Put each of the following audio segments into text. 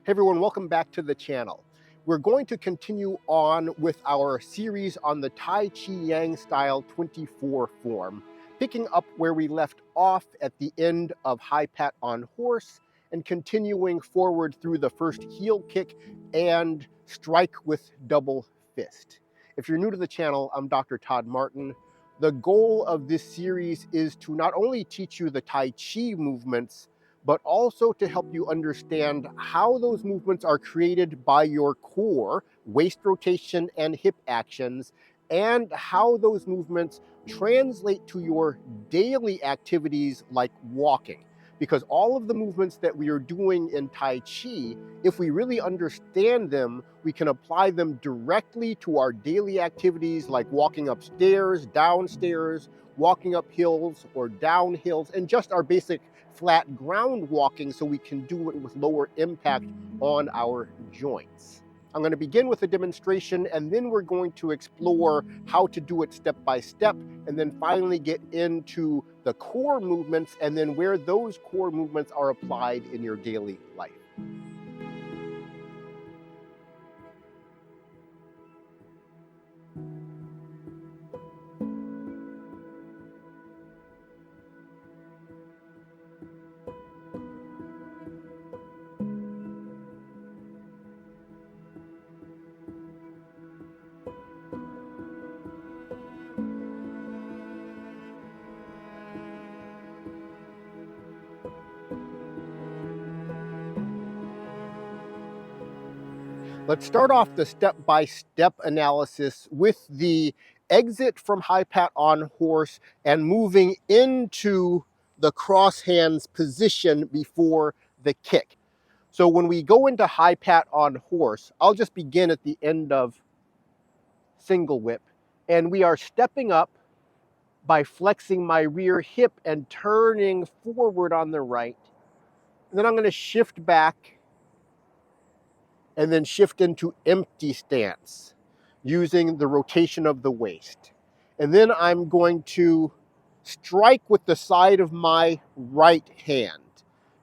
Hey everyone, welcome back to the channel. We're going to continue on with our series on the Tai Chi Yang Style 24 form, picking up where we left off at the end of High Pat on Horse and continuing forward through the first heel kick and strike with double fist. If you're new to the channel, I'm Dr. Todd Martin. The goal of this series is to not only teach you the Tai Chi movements, but also to help you understand how those movements are created by your core, waist rotation and hip actions, and how those movements translate to your daily activities like walking. Because all of the movements that we are doing in Tai Chi, if we really understand them, we can apply them directly to our daily activities like walking upstairs, downstairs, walking up hills or down hills, and just our basic flat ground walking so we can do it with lower impact on our joints. I'm going to begin with a demonstration and then we're going to explore how to do it step by step and then finally get into the core movements and then where those core movements are applied in your daily life. Let's start off the step-by-step analysis with the exit from High Pat on Horse and moving into the cross hands position before the kick. So when we go into High Pat on Horse, I'll just begin at the end of single whip, and we are stepping up by flexing my rear hip and turning forward on the right. And then I'm going to shift back and then shift into empty stance using the rotation of the waist. And then I'm going to strike with the side of my right hand.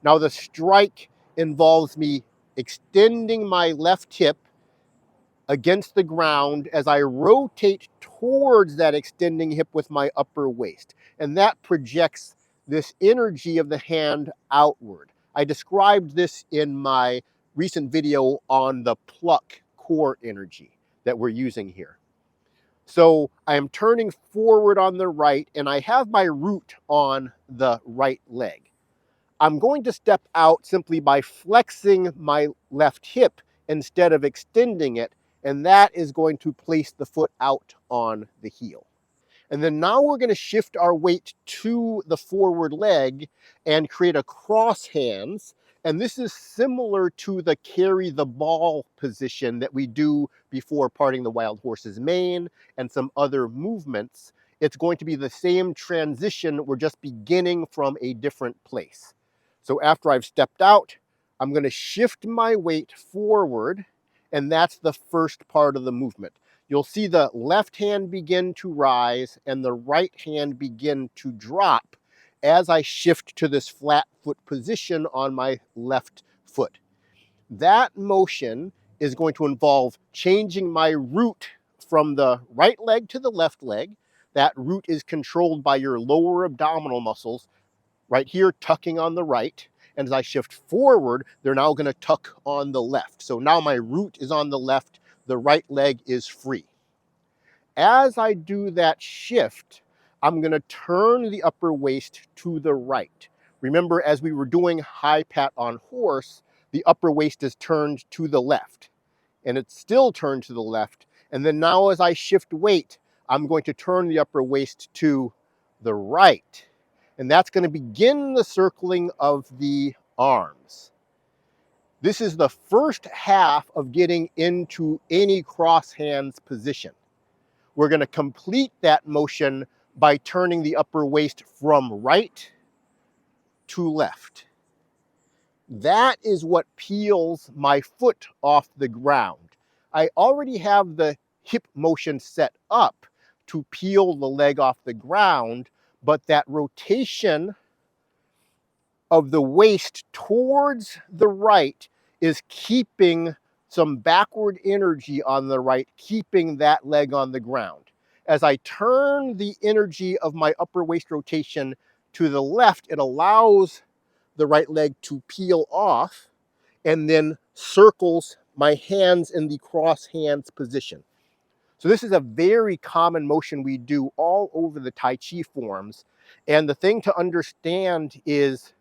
Now the strike involves me extending my left hip against the ground as I rotate towards that extending hip with my upper waist. And that projects this energy of the hand outward. I described this in my recent video on the Pluck core energy that we're using here. So I am turning forward on the right and I have my root on the right leg. I'm going to step out simply by flexing my left hip instead of extending it, and that is going to place the foot out on the heel. And then now we're going to shift our weight to the forward leg and create a cross hands. And this is similar to the carry the ball position that we do before parting the wild horse's mane and some other movements. It's going to be the same transition. We're just beginning from a different place. So after I've stepped out, I'm going to shift my weight forward, and that's the first part of the movement. You'll see the left hand begin to rise and the right hand begin to drop as I shift to this flat foot position on my left foot. That motion is going to involve changing my root from the right leg to the left leg. That root is controlled by your lower abdominal muscles right here, tucking on the right. And as I shift forward, they're now going to tuck on the left. So now my root is on the left, the right leg is free. As I do that shift, I'm going to turn the upper waist to the right. Remember, as we were doing High Pat on Horse, the upper waist is turned to the left, and it's still turned to the left. And then now as I shift weight, I'm going to turn the upper waist to the right. And that's going to begin the circling of the arms. This is the first half of getting into any cross hands position. We're going to complete that motion by turning the upper waist from right to left. That is what peels my foot off the ground. I already have the hip motion set up to peel the leg off the ground, but that rotation of the waist towards the right is keeping some backward energy on the right, keeping that leg on the ground. As I turn the energy of my upper waist rotation to the left, it allows the right leg to peel off and then circles my hands in the cross hands position. So this is a very common motion we do all over the Tai Chi forms. And the thing to understand is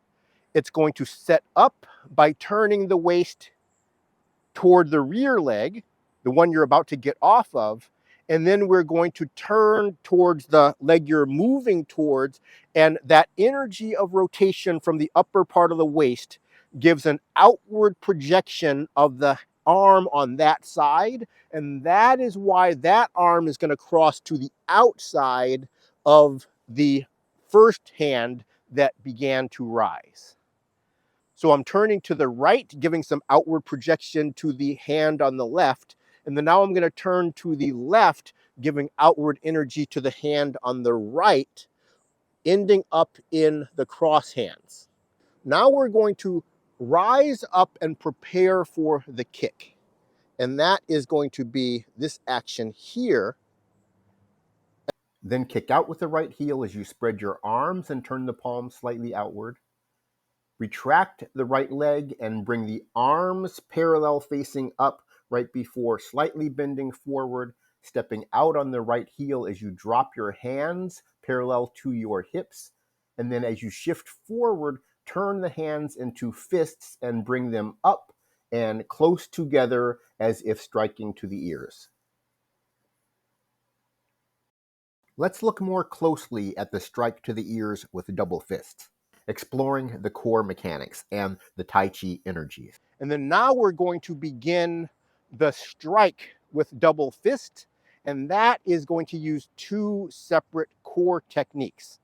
it's going to set up by turning the waist toward the rear leg, the one you're about to get off of, and then we're going to turn towards the leg you're moving towards, and that energy of rotation from the upper part of the waist gives an outward projection of the arm on that side, and that is why that arm is going to cross to the outside of the first hand that began to rise. So I'm turning to the right, giving some outward projection to the hand on the left. And then now I'm going to turn to the left, giving outward energy to the hand on the right, ending up in the cross hands. Now we're going to rise up and prepare for the kick. And that is going to be this action here. Then kick out with the right heel as you spread your arms and turn the palms slightly outward. Retract the right leg and bring the arms parallel facing up right before slightly bending forward, stepping out on the right heel as you drop your hands parallel to your hips. And then as you shift forward, turn the hands into fists and bring them up and close together as if striking to the ears. Let's look more closely at the strike to the ears with double fists, exploring the core mechanics and the Tai Chi energies. And then now we're going to begin the strike with double fist, and that is going to use two separate core techniques.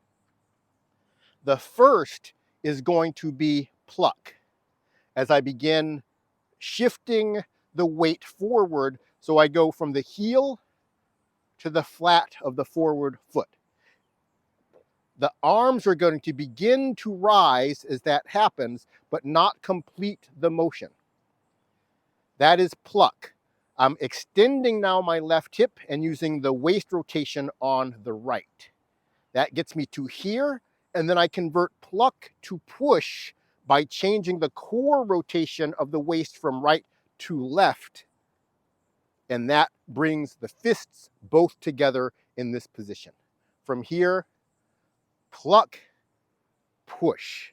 The first is going to be pluck, as I begin shifting the weight forward, so I go from the heel to the flat of the forward foot. The arms are going to begin to rise as that happens, but not complete the motion. That is pluck. I'm extending now my left hip and using the waist rotation on the right. That gets me to here, and then I convert pluck to push by changing the core rotation of the waist from right to left. And that brings the fists both together in this position. From here, pluck, push.